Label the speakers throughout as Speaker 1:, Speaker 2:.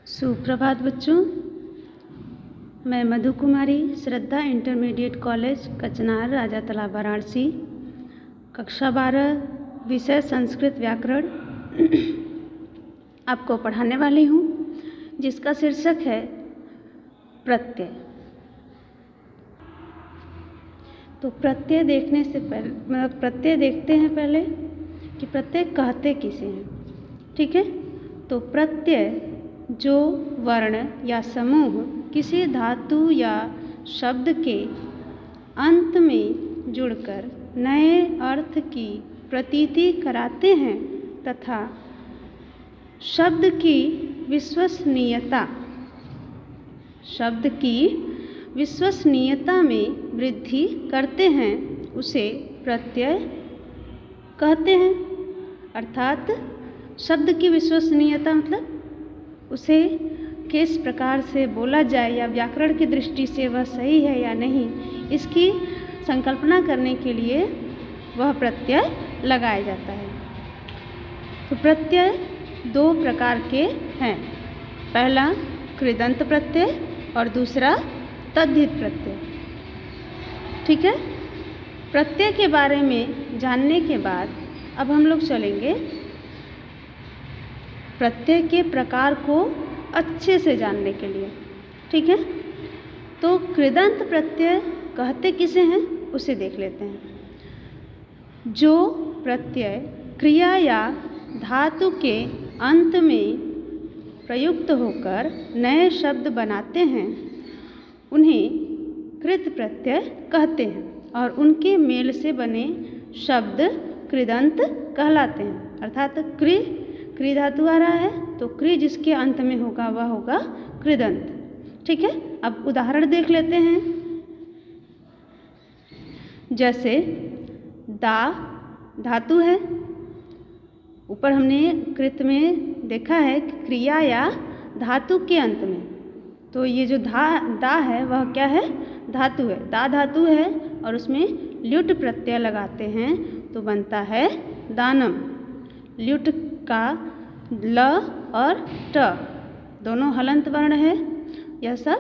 Speaker 1: सुप्रभात बच्चों, मैं मधु कुमारी श्रद्धा इंटरमीडिएट कॉलेज कचनार राजा तालाब वाराणसी कक्षा 12 विषय संस्कृत व्याकरण आपको पढ़ाने वाली हूँ, जिसका शीर्षक है प्रत्यय। तो प्रत्यय देखने से पहले प्रत्यय देखते हैं पहले कि प्रत्यय कहते किसे हैं। ठीक है, तो प्रत्यय जो वर्ण या समूह किसी धातु या शब्द के अंत में जुड़कर नए अर्थ की प्रतीति कराते हैं तथा शब्द की विश्वसनीयता में वृद्धि करते हैं, उसे प्रत्यय कहते हैं। अर्थात शब्द की विश्वसनीयता मतलब उसे किस प्रकार से बोला जाए या व्याकरण की दृष्टि से वह सही है या नहीं, इसकी संकल्पना करने के लिए वह प्रत्यय लगाया जाता है। तो प्रत्यय दो प्रकार के हैं, पहला कृदंत प्रत्यय और दूसरा तद्धित प्रत्यय। ठीक है, प्रत्यय के बारे में जानने के बाद अब हम लोग चलेंगे प्रत्यय के प्रकार को अच्छे से जानने के लिए। ठीक है, तो कृदंत प्रत्यय कहते किसे हैं उसे देख लेते हैं। जो प्रत्यय क्रिया या धातु के अंत में प्रयुक्त होकर नए शब्द बनाते हैं उन्हें कृत प्रत्यय कहते हैं और उनके मेल से बने शब्द कृदंत कहलाते हैं। अर्थात क्रि धातु आ रहा है तो क्रि जिसके अंत में होगा वह होगा कृदंत। ठीक है, अब उदाहरण देख लेते हैं। जैसे दा धातु है, ऊपर हमने कृत में देखा है क्रिया या धातु के अंत में, तो ये जो दा है वह क्या है, धातु है। दा धातु है और उसमें ल्युट प्रत्यय लगाते हैं तो बनता है दानम। ल्युट का ल और ट दोनों हलंत वर्ण है, यह सब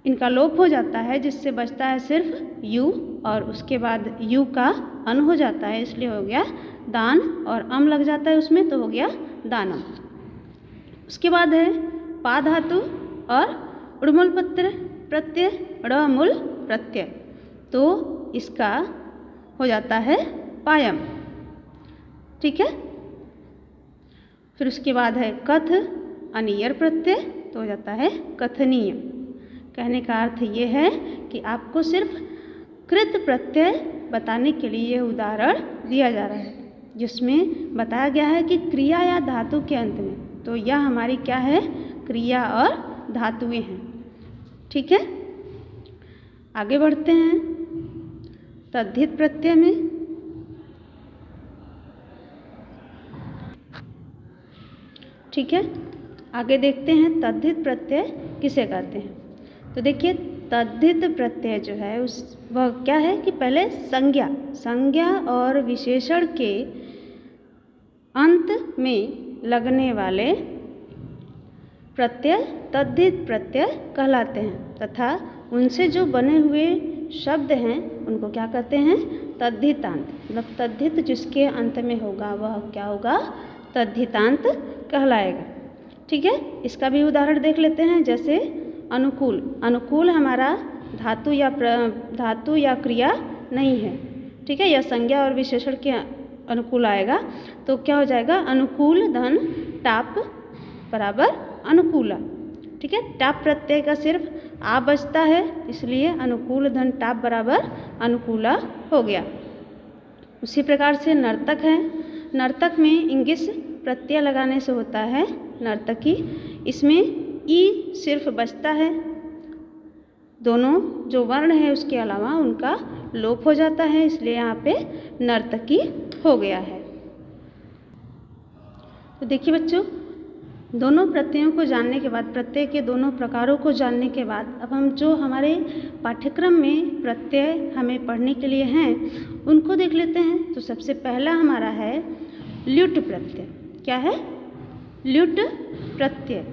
Speaker 1: इनका लोप हो जाता है, जिससे बचता है सिर्फ यू और उसके बाद यू का अन हो जाता है, इसलिए हो गया दान, और अम लग जाता है उसमें तो हो गया दानम। उसके बाद है पा धातु और उड़मूल प्रत्यय ड़मूल प्रत्यय, तो इसका हो जाता है पायम। ठीक है, फिर उसके बाद है कथ अनियर प्रत्यय, तो हो जाता है कथनीय। कहने का अर्थ ये है कि आपको सिर्फ कृत प्रत्यय बताने के लिए यह उदाहरण दिया जा रहा है, जिसमें बताया गया है कि क्रिया या धातु के अंत में, तो यह हमारी क्या है, क्रिया और धातुएं हैं। ठीक है, आगे बढ़ते हैं तद्धित प्रत्यय में। ठीक है, आगे देखते हैं तद्धित प्रत्यय किसे कहते हैं। तो देखिए तद्धित प्रत्यय जो है वह क्या है कि पहले संज्ञा और विशेषण के अंत में लगने वाले प्रत्यय तद्धित प्रत्यय कहलाते हैं तथा उनसे जो बने हुए शब्द हैं उनको क्या कहते हैं, तद्धितांत। मतलब तद्धित जिसके अंत में होगा वह क्या होगा, तद्धितांत कहलाएगा। ठीक है, इसका भी उदाहरण देख लेते हैं। जैसे अनुकूल हमारा धातु या क्रिया नहीं है। ठीक है, यह संज्ञा और विशेषण के अनुकूल आएगा, तो क्या हो जाएगा, अनुकूल धन टाप बराबर अनुकूला। ठीक है, टाप प्रत्यय का सिर्फ आ बचता है, इसलिए अनुकूल धन टाप बराबर अनुकूला हो गया। उसी प्रकार से नर्तक है, नर्तक में इंगिस प्रत्यय लगाने से होता है नर्तकी, इसमें ई सिर्फ बचता है, दोनों जो वर्ण है उसके अलावा उनका लोप हो जाता है, इसलिए यहाँ पे नर्तकी हो गया है। तो देखिए बच्चों, दोनों प्रत्ययों को जानने के बाद, प्रत्यय के दोनों प्रकारों को जानने के बाद, अब हम जो हमारे पाठ्यक्रम में प्रत्यय हमें पढ़ने के लिए हैं उनको देख लेते हैं। तो सबसे पहला हमारा है ल्युट प्रत्यय। क्या है, ल्युट प्रत्यय।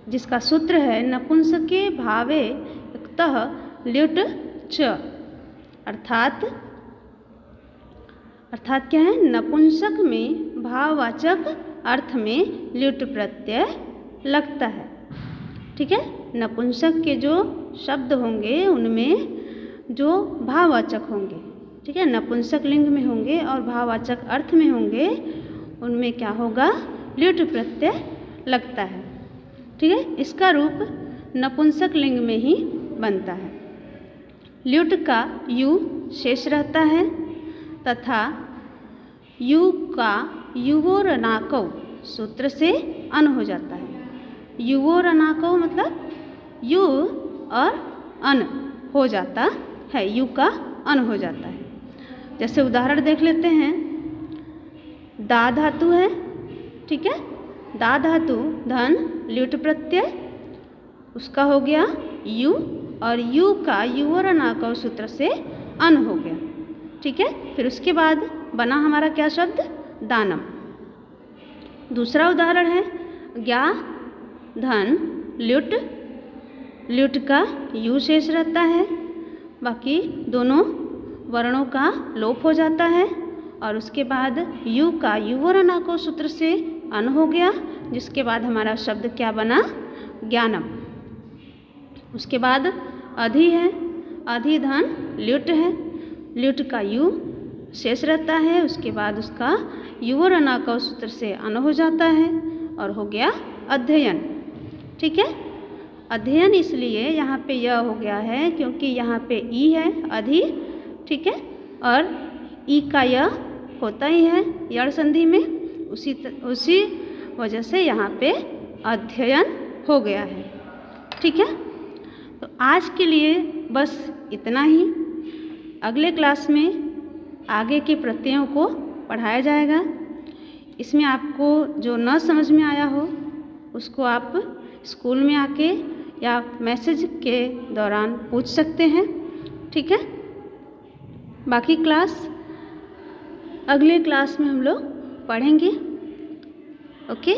Speaker 1: जिसका सूत्र है नपुंसके भावे इक्तः ल्युट् च, अर्थात क्या है, नपुंसक में भाववाचक अर्थ में ल्युट् प्रत्यय लगता है। ठीक है, नपुंसक के जो शब्द होंगे उनमें जो भाववाचक होंगे, ठीक है, नपुंसक लिंग में होंगे और भाववाचक अर्थ में होंगे, उनमें क्या होगा, ल्युट् प्रत्यय लगता है। ठीक है, इसका रूप नपुंसक लिंग में ही बनता है। ल्युट् का यु शेष रहता है तथा यु का युवोरनाकौ सूत्र से अन हो जाता है। युवोरनाकौ मतलब यु और अन हो जाता है, यु का अन हो जाता है। जैसे उदाहरण देख लेते हैं, दा धातु है, ठीक है, दा धातु धन ल्युट् प्रत्यय, उसका हो गया यु, और यु का युवोरनाकौ सूत्र से अन हो गया। ठीक है, फिर उसके बाद बना हमारा क्या शब्द, दानम। दूसरा उदाहरण है ज्ञा धन ल्युट्, ल्युट् का यु शेष रहता है, बाकी दोनों वर्णों का लोप हो जाता है, और उसके बाद यु का युवोरनाकौ सूत्र से अन हो गया, जिसके बाद हमारा शब्द क्या बना, ज्ञानम। उसके बाद अधि है, अधि धन ल्युट् है, ल्युट् का यु शेष रहता है, उसके बाद उसका युवोरनाकौ सूत्र से अन हो जाता है और हो गया अध्ययन। ठीक है, अध्ययन इसलिए यहाँ पे यह हो गया है क्योंकि यहाँ पे ई है अधि, ठीक है, और ई का यह होता ही है यड़ संधि में, उसी वजह से यहाँ पे अध्ययन हो गया है। ठीक है, तो आज के लिए बस इतना ही। अगले क्लास में आगे के प्रत्ययों को पढ़ाया जाएगा। इसमें आपको जो न समझ में आया हो उसको आप स्कूल में आके या मैसेज के दौरान पूछ सकते हैं। ठीक है, बाकी क्लास अगले क्लास में हम लोग पढ़ेंगे। ओके।